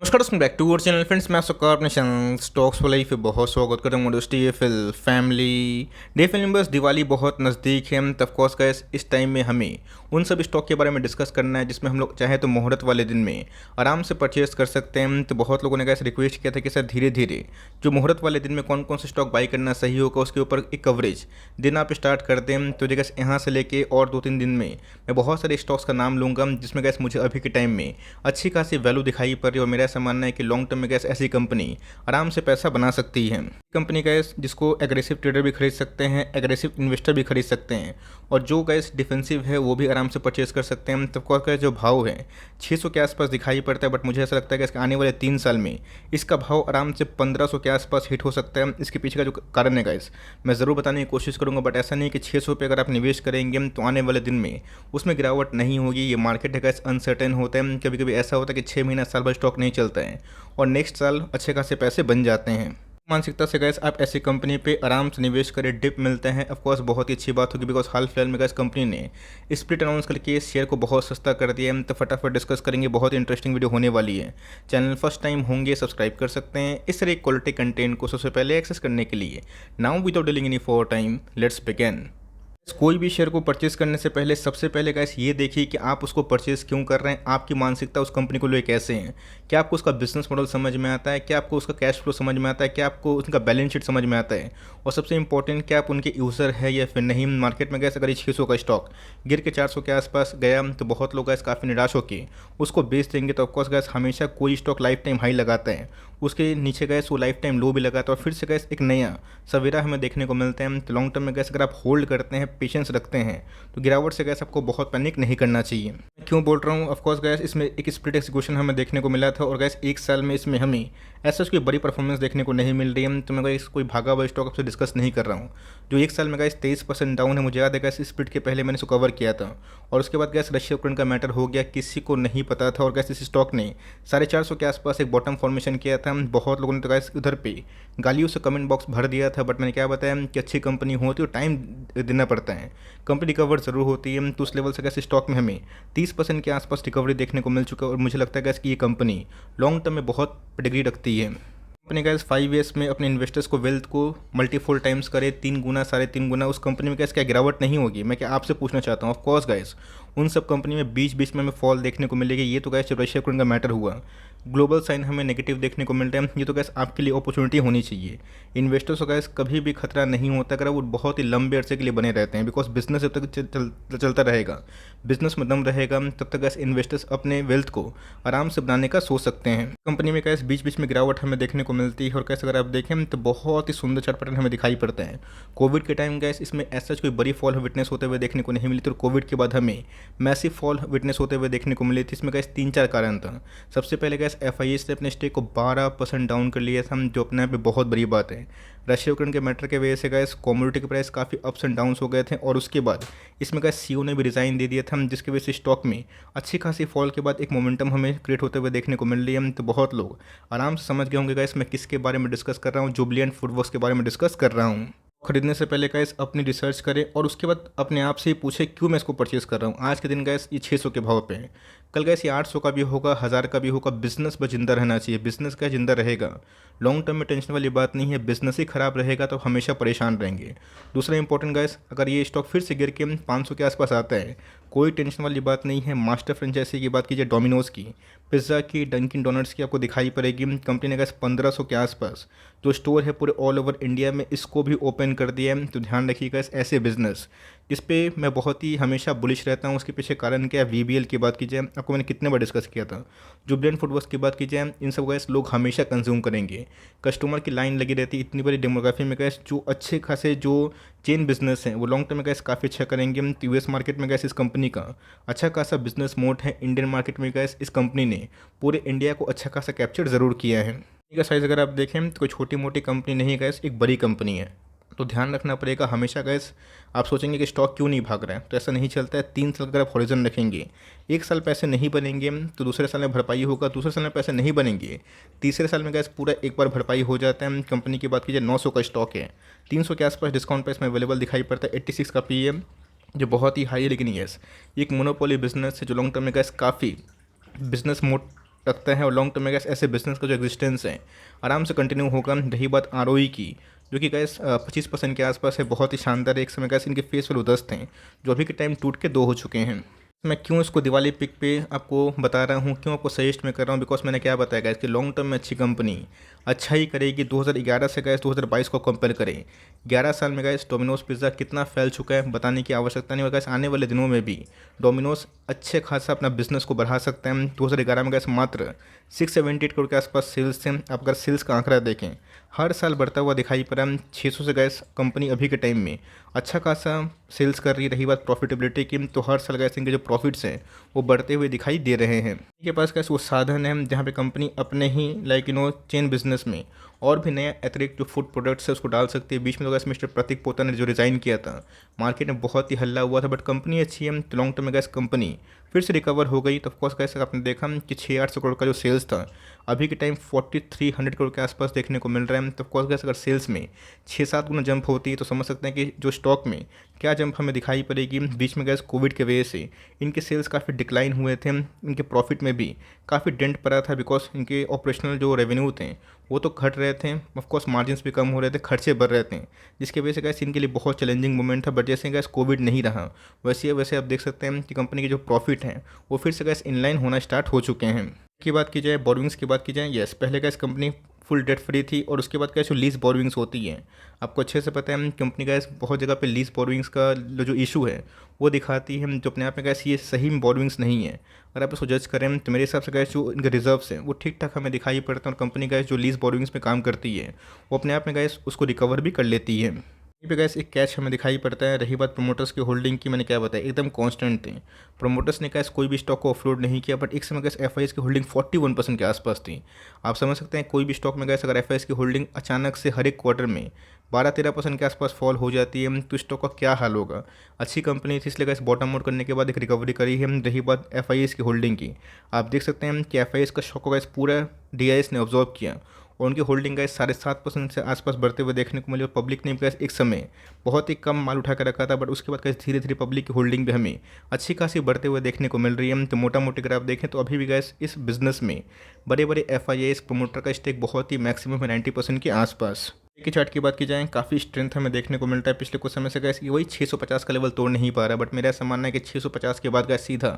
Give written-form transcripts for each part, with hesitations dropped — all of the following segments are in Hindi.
नमस्कार दोस्तों, back to our channel friends. मैं आपका अपने चैनल स्टॉक्स वाला ही पे बहुत स्वागत करता हूँ। मोडस्टी फिल फैमिली डे फैमिली बस दिवाली बहुत नज़दीक है। ऑफ कोर्स गाइस, इस टाइम में हमें उन सब स्टॉक के बारे में डिस्कस करना है जिसमें हम लोग चाहे तो मुहूर्त वाले दिन में आराम से परचेस कर सकते हैं। तो बहुत लोगों ने गाइस रिक्वेस्ट किया था कि सर धीरे धीरे जो मुहूर्त वाले दिन में कौन कौन से स्टॉक बाई करना सही होगा उसके ऊपर एक कवरेज दिन आप स्टार्ट कर दें। तो गाइस यहाँ से लेके और 2-3 दिन में मैं बहुत सारे स्टॉक्स का नाम लूँगा जिसमें गाइस मुझे अभी के टाइम में अच्छी खासी वैल्यू दिखाई पड़ रही है और मेरा ऐसा मानना है कि लॉन्ग टर्म में गैस ऐसी कंपनी आराम से पैसा बना सकती है। कंपनी गैस जिसको एग्रेसिव ट्रेडर भी खरीद सकते हैं, एग्रेसिव इन्वेस्टर भी खरीद सकते हैं और जो गैस डिफेंसिव है वो भी आराम से परचेज कर सकते हैं। तो का जो भाव है 600 के आसपास दिखाई पड़ता है, बट मुझे ऐसा लगता है कि आने वाले 3 साल में इसका भाव आराम से 1500 के आसपास हिट हो सकता है। इसके पीछे का जो कारण है गैस मैं ज़रूर बताने की कोशिश करूँगा, बट ऐसा नहीं कि 600 पे अगर आप निवेश करेंगे तो आने वाले दिन में उसमें गिरावट नहीं होगी। ये मार्केट है गैस अनसर्टेन होता है, कभी कभी ऐसा होता है कि 6 महीना साल भर स्टॉक नहीं चलता है और नेक्स्ट साल अच्छे खासे पैसे बन जाते हैं। मानसिकता से गैस आप ऐसी कंपनी पे आराम से निवेश करें, डिप मिलते हैं ऑफकोर्स बहुत ही अच्छी बात होगी, बिकॉज हाल फिलहाल में गैस कंपनी ने स्प्लिट अनाउंस करके इस शेयर को बहुत सस्ता कर दिया है। तो फटाफट डिस्कस करेंगे, बहुत इंटरेस्टिंग वीडियो होने वाली है। चैनल फर्स्ट टाइम होंगे सब्सक्राइब कर सकते हैं इस तरह क्वालिटी कंटेंट को सबसे पहले एक्सेस करने के लिए। Now without dealing any for time let's begin. कोई भी शेयर को परचेस करने से पहले सबसे पहले गाइस ये देखिए कि आप उसको परचेस क्यों कर रहे हैं, आपकी मानसिकता उस कंपनी को लेकर कैसे है, क्या आपको उसका बिजनेस मॉडल समझ में आता है, क्या आपको उसका कैश फ्लो समझ में आता है, क्या आपको उनका बैलेंस शीट समझ में आता है, और सबसे इंपॉर्टेंट क्या आप उनके यूज़र है या फिर नहीं। मार्केट में गैस अगर ये 600 का स्टॉक गिर के 400 के आसपास गया तो बहुत लोग गैस काफ़ी निराश होकर उसको बेच देंगे। तो ऑफकोर्स गैस हमेशा कोई स्टॉक लाइफ टाइम हाई लगाता है, उसके नीचे गैस वो लाइफ टाइम लो भी लगाता है और फिर से गैस एक नया सवेरा हमें देखने को मिलता है। तो लॉन्ग टर्म में गैस अगर आप होल्ड करते हैं, पेशेंस रखते हैं, तो गिरावट से गैस आपको बहुत पैनिक नहीं करना चाहिए। क्यों बोल रहा हूँ, ऑफकोर्स गैस इसमें एक स्प्लिट एक्सिक्यूशन हमें देखने को मिला था और गैस 1 साल में इसमें हमें ऐसा कोई बड़ी परफॉर्मेंस देखने को नहीं मिल रही है। तो मैं गैस कोई भागा हुआ स्टॉक आपसे डिस्कस नहीं कर रहा हूँ। जो 1 साल में गैस 23% डाउन है, मुझे याद है गैस स्प्लिट के पहले मैंने इसको कवर किया था और उसके बाद गैस रशिया यूक्रेन का मैटर हो गया, किसी को नहीं पता था और गैस इस स्टॉक ने 450 के आसपास एक बॉटम फॉर्मेशन किया था। बहुत लोगों ने तो गैस उधर पे गालियों से कमेंट बॉक्स भर दिया था, बट मैंने क्या बताया कि अच्छी कंपनी होती है और टाइम देना पड़ता है, कंपनी रिकवर ज़रूर होती है। तो उस लेवल से गैस स्टॉक में हमें 30% के आसपास रिकवरी देखने को मिल चुका है और मुझे लगता है गैस कि ये कंपनी लॉन्ग टर्म में बहुत पेडिग्री रखती है। कंपनी गैस 5 ईयर्स में अपने इन्वेस्टर्स को वेल्थ को मल्टीफोल टाइम्स करे, 3 गुना 3.5 गुना, उस कंपनी में गैस क्या गिरावट नहीं होगी? मैं क्या आपसे पूछना चाहता हूँ। ऑफकोर्स गैस उन सब कंपनी में बीच बीच में हमें फॉल देखने को मिलेगी। ये तो गैस जब रशिया यूक्रेन का मैटर हुआ ग्लोबल साइन हमें नेगेटिव देखने को मिल रहा है, ये तो गैस आपके लिए अपॉर्चुनिटी होनी चाहिए। इन्वेस्टर्स को गैस कभी भी खतरा नहीं होता अगर वो बहुत ही लंबे अरसे के लिए बने रहते हैं, बिकॉज बिजनेस जब तक चलता रहेगा, बिजनेस में दम रहेगा, तब तक गैस इन्वेस्टर्स अपने वेल्थ को आराम से बनाने का सोच सकते हैं। कंपनी में गैस बीच बीच में गिरावट हमें देखने को मिलती है और कैसे अगर आप देखें तो बहुत ही सुंदर चार्ट पैटर्न हमें दिखाई पड़ता है। कोविड के टाइम गैस इसमें ऐसा कोई बड़ी फॉल विटनेस होते हुए देखने को नहीं मिली थी और कोविड के बाद हमें मैसिव फॉल विटनेस होते हुए देखने को मिली थी। इसमें गैस 3-4 कारण था। सबसे पहले गैस एफआईएस ने अपने स्टेक को 12% डाउन कर लिया था, जो अपने आप में बहुत बड़ी बात है। रशिया यूक्रेन के मैटर के वजह से गैस कमोडिटी के प्राइस काफ़ी अप्स एंड डाउन्स हो गए थे और उसके बाद इसमें गैस सीईओ ने भी रिज़ाइन दे दिया था, जिसकी वजह से स्टॉक में अच्छी खासी फॉल के बाद एक मोमेंटम हमें क्रिएट होते हुए देखने को मिल रही है। तो बहुत लोग आराम से समझ गए होंगे गैस मैं किसके बारे में डिस्कस कर रहा हूँ, जुबिलेंट फूडवर्क्स के बारे में डिस्कस कर रहा हूँ। खरीदने से पहले गैस अपनी रिसर्च करें और उसके बाद अपने आप से ही पूछे क्यों मैं इसको परचेज़ कर रहा हूँ। आज के दिन गैस ये 600 के भाव पे है, कल गैस ये 800 का भी होगा, 1000 का भी होगा। बिजनेस बस जिंदा रहना चाहिए, बिजनेस का जिंदा रहेगा। लॉन्ग टर्म में टेंशन वाली बात नहीं है, बिजनेस ही खराब रहेगा तो हमेशा परेशान रहेंगे। दूसरा इंपॉर्टेंट गैस, अगर ये स्टॉक फिर से गिर के 500 के आसपास आता है, कोई टेंशन वाली बात नहीं है। मास्टर फ्रेंचाइजी की बात कीजिए, डोमिनोज़ की, पिज़्ज़ा की, डंकिन डोनट्स की, आपको दिखाई पड़ेगी। कंपनी ने गैस 1500 के आसपास जो स्टोर है पूरे ऑल ओवर इंडिया में, इसको भी ओपन कर दिया है। तो ध्यान रखिएगा ऐसे बिजनेस जिस पे मैं बहुत ही हमेशा बुलिश रहता हूँ, उसके पीछे कारण क्या है। वीबीएल की बात कीजिए, आपको मैंने कितने बार डिस्कस किया था। जुबिलेंट फूडवर्क्स की बात कीजिए, इन सब गैस लोग हमेशा कंज्यूम करेंगे, कस्टमर की लाइन लगी रहती है। इतनी बड़ी डेमोग्राफी में गैस जो अच्छे खासे जो चेन बिजनेस हैं वो लॉन्ग टर्म में गैस काफ़ी अच्छा करेंगे। यूएस मार्केट में गैस इस कंपनी का अच्छा खासा बिजनेस मोड है। इंडियन मार्केट में गैस इस कंपनी ने पूरे इंडिया को अच्छा खासा कैप्चर ज़रूर किया है। का साइज़ अगर आप देखें तो कोई छोटी मोटी कंपनी नहीं है गैस, एक बड़ी कंपनी है। तो ध्यान रखना पड़ेगा हमेशा गैस। आप सोचेंगे कि स्टॉक क्यों नहीं भाग रहा है, तो ऐसा नहीं चलता है। 3 साल अगर आप हॉरिजन रखेंगे, 1 साल पैसे नहीं बनेंगे तो दूसरे साल में भरपाई होगा, दूसरे साल में पैसे नहीं बनेंगे, तीसरे साल में गैस पूरा एक बार भरपाई हो जाता है। कंपनी की बात कीजिए 900 का स्टॉक है, 300 के आसपास डिस्काउंट प्राइस में अवेलेबल दिखाई पड़ता है। 86 का पीएम जो बहुत ही हाई है, लेकिन यस एक मोनोपोली बिजनेस है जो लॉन्ग टर्म में गैस काफ़ी बिजनेस मोड रखता है और लॉन्ग टर्म में गैस ऐसे बिजनेस का जो एग्जिस्टेंस है आराम से कंटिन्यू होगा। रही बात आरओई की, जो कि गैस 25% के आसपास है, बहुत ही शानदार है। एक समय गैस इनके फेस वैल्यू 10 थे, जो अभी के टाइम टूट के 2 हो चुके हैं। मैं क्यों इसको दिवाली पिक पे आपको बता रहा हूँ, क्यों आपको सजेस्ट मैं कर रहा हूँ, बिकॉज मैंने क्या बताया गैस कि लॉन्ग टर्म में अच्छी कंपनी अच्छा ही करेगी। 2011 से गैस 2022 को कंपेयर करें, 11 साल में गैस डोमिनोज पिज़्ज़ा कितना फैल चुका है बताने की आवश्यकता नहीं। और गैस आने वाले दिनों में भी डोमिनोज अच्छे खासा अपना बिजनेस को बढ़ा सकते हैं। 2011 में गैस मात्र 678 करोड़ के आसपास सेल्स थे। आप अगर सेल्स का आंकड़ा देखें, हर साल बढ़ता हुआ दिखाई पड़ा। 600 से गैस कंपनी अभी के टाइम में अच्छा खासा सेल्स कर रही बात प्रॉफिटेबिलिटी की, तो हर साल गैस इनके जो प्रॉफिट्स हैं वो बढ़ते हुए दिखाई दे रहे हैं। इनके पास गैस वो साधन है जहाँ पे कंपनी अपने ही चेन बिजनेस में और भी नया अतिरिक्त जो फूड प्रोडक्ट्स है उसको डाल सकती है। बीच में तो गैस मिस्टर प्रतीक पोता ने जो रिज़ाइन किया था, मार्केट में बहुत ही हल्ला हुआ था, बट कंपनी अच्छी है तो लॉन्ग टर्म में गैस कंपनी फिर से रिकवर हो गई। तो ऑफकोर्स गैस आपने देखा कि 600-800 करोड़ का जो सेल्स था अभी के टाइम 4300 करोड़ के आसपास देखने को मिल रहा है। तो ऑफकोर्स गैस अगर सेल्स में 6-7 गुना जंप होती है तो समझ सकते हैं कि जो स्टॉक में क्या जंप हमें दिखाई पड़ेगी। बीच में गैस कोविड के वजह से इनके सेल्स काफ़ी डिक्लाइन हुए थे, इनके प्रॉफिट में भी काफ़ी डेंट पड़ा था, बिकॉज इनके ऑपरेशनल जो रेवेन्यू थे वो तो घट रहे थे, ऑफकोर्स मार्जिन्स भी कम हो रहे थे, खर्चे बढ़ रहे थे, जिसकी वजह से गैस इनके लिए बहुत चैलेंजिंग मोमेंट था। बट जैसे गैस कोविड नहीं रहा वैसे आप देख सकते हैं कि कंपनी के जो प्रॉफिट हैं वो फिर से गैस इनलाइन होना स्टार्ट हो चुके हैं। की बात की जाए, बोरोविंग्स की बात की जाए, यस पहले gas company full debt free थी। और उसके बाद क्या जो लीज बोरोविंग्स होती हैं, आपको अच्छे से पता है कंपनी गैस बहुत जगह पे लीज बोरोविंग्स का जो इशू है वो दिखाती है, जो अपने आप में गैस ये सही में बोरोविंग्स नहीं है। अगर आप इसको जज करें तो मेरे हिसाब से गैस जो इनके रिजर्व्स हैं वो ठीक ठाक हमें दिखाई पड़ते हैं, और कंपनी गैस जो लीज बोरोविंग्स में काम करती है वो अपने आप में गैस उसको रिकवर भी कर लेती है। यहीं पे गैस एक कैच हमें दिखाई पड़ता है। रही बात प्रोमोटर्स की होल्डिंग की, मैंने क्या बताया एकदम कांस्टेंट थे। प्रोमोटर्स ने गैस कोई भी स्टॉक को ऑफलोड नहीं किया, बट एक समय गैस एफआईएस की होल्डिंग 41% के आसपास थी। आप समझ सकते हैं कोई भी स्टॉक में गैस अगर एफआईएस की होल्डिंग अचानक से हर एक क्वार्टर में 12-13% के आसपास फॉल हो जाती है तो स्टॉक का क्या हाल होगा। अच्छी कंपनी थी इसलिए गैस बॉटम आउट करने के बाद एक रिकवरी करी है। रही बात एफआईएस की होल्डिंग की, आप देख सकते हैं कि एफआईएस का शॉक को गैस पूरा डीआईएस ने ऑब्जॉर्व किया और उनकी होल्डिंग गैस 7.5% से आसपास बढ़ते हुए देखने को मिली। और पब्लिक ने गैस एक समय बहुत ही कम माल उठा कर रखा था, बट उसके बाद गैस धीरे धीरे पब्लिक की होल्डिंग भी हमें अच्छी खासी बढ़ते हुए देखने को मिल रही है। तो मोटा मोटी अगर आप देखें तो अभी भी गैस इस बिजनेस में बड़े बड़े एफआईएस प्रोमोटर का स्टेक बहुत ही मैक्सिमम है 90% के आसपास। की चार्ट की बात की जाए, काफ़ी स्ट्रेंथ हमें देखने को मिलता है पिछले कुछ समय से गैस वही 650 का लेवल तोड़ नहीं पा रहा, बट मेरा ऐसा मानना है कि 650 के बाद गैस सीधा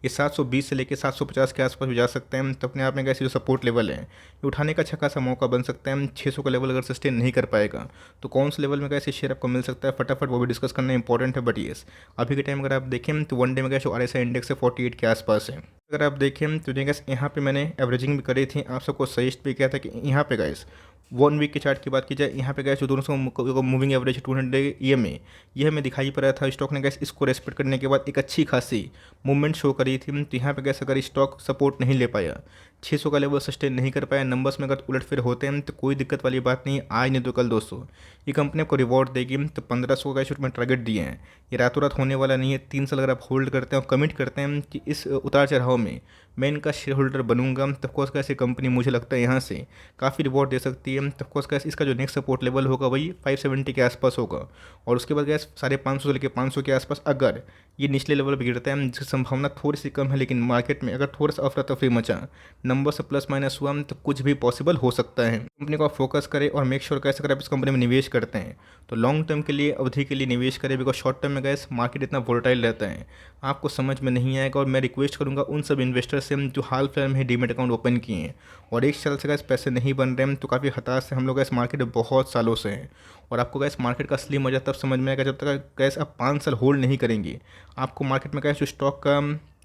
ये 720 से लेकर 750 के आसपास भी जा सकते हैं। तो अपने आप में गैस जो सपोर्ट लेवल है ये उठाने का अच्छा खासा मौका बन सकता है। 600 का लेवल अगर सस्टेन नहीं कर पाएगा तो कौन से लेवल में गैस ये शेयर आपको मिल सकता है फटाफट वो भी डिस्कस करना इंपॉर्टेंट है। बट येस अभी के टाइम अगर आप देखें तो वन डे में गैस जो RSI इंडेक्स है 48 के आसपास है। अगर आप देखें तो गैस यहाँ पे मैंने एवरेजिंग भी करी थी, आप सबको सजेस्ट भी किया था कि यहाँ पे गैस 1 वीक के चार्ट की बात की जाए, यहाँ पे गैस जो दोनों सौ मूविंग एवरेज 200 EMA ये हमें दिखाई पड़ रहा था। स्टॉक ने गैस इसको रेस्पेक्ट करने के बाद एक अच्छी खासी मूवमेंट शो करी थी। तो यहाँ पे गैस अगर स्टॉक सपोर्ट नहीं ले पाया, 600 का लेवल सस्टेन नहीं कर पाया, नंबर्स में अगर उलटफेर होते हैं तो कोई दिक्कत वाली बात नहीं, आज नहीं तो कल दोस्तों ये कंपनी आपको रिवॉर्ड देगी। तो 1500 का शूट में टारगेट दिए हैं, ये रातों रात होने वाला नहीं है। 3 साल अगर आप होल्ड करते हैं और कमिट करते हैं कि इस उतार चढ़ाव में मैं इनका शेयर होल्डर बनूंगा, तब कोर्स कैसे कंपनी मुझे लगता है यहाँ से काफ़ी रिवॉर्ड दे सकती है। तब कोर्स कैसे इसका जो नेक्स्ट सपोर्ट लेवल होगा वही 570 के आसपास होगा, और उसके बाद गैस 550 से लेकर 500 के आसपास अगर ये निचले लेवल पर गिरता है, जिसकी संभावना थोड़ी सी कम है, लेकिन मार्केट में अगर थोड़ा सा अफरा तफरी मचा, नंबर से प्लस माइनस हुआ तो कुछ भी पॉसिबल हो सकता है। कंपनी को फोकस करें और मेक श्योर कैसे अगर आप इस कंपनी में निवेश करते हैं तो लॉन्ग टर्म के लिए अवधि के लिए निवेश करें, बिकॉज शॉर्ट टर्म में गैस मार्केट इतना वोलेटाइल रहता है आपको समझ में नहीं आएगा। और मैं रिक्वेस्ट करूंगा उन सब इन्वेस्टर से जो हाल फिलहाल में डीमेट अकाउंट ओपन किए हैं और 1 साल से गैस पैसे नहीं बन रहे हैं, तो काफ़ी हताश से हम लोग गैस मार्केट में बहुत सालों से हैं। और आपको गैस मार्केट का असली मजा तब समझ में आएगा जब तक गैस आप 5 साल होल्ड नहीं करेंगे। आपको मार्केट में गैस जो स्टॉक का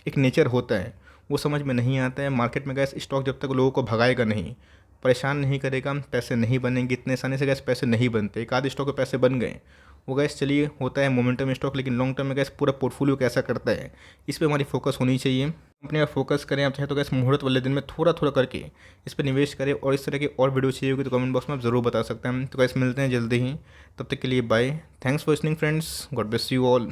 एक नेचर होता है वो समझ में नहीं आता है। मार्केट में गैस स्टॉक जब तक लोगों को भगाएगा नहीं, परेशान नहीं करेगा, पैसे नहीं बनेंगे, इतने आसानी से गैस पैसे नहीं बनते। एक आध स्टॉक के पैसे बन गए वो गैस चलिए होता है मोमेंटम स्टॉक, लेकिन लॉन्ग टर्म में गैस पूरा पोर्टफोलियो कैसा करता है इस पर हमारी फोकस होनी चाहिए। कंपनी का फोकस करें आप चाहे तो गैस मुहूर्त वाले दिन में थोड़ा थोड़ा करके इस पर निवेश करें। और इस तरह की और वीडियो चाहिए होगी तो कमेंट बॉक्स में आप ज़रूर बता सकते हैं। तो गैस मिलते हैं जल्दी ही, तब तक के लिए bye, thanks for listening friends, God bless you all.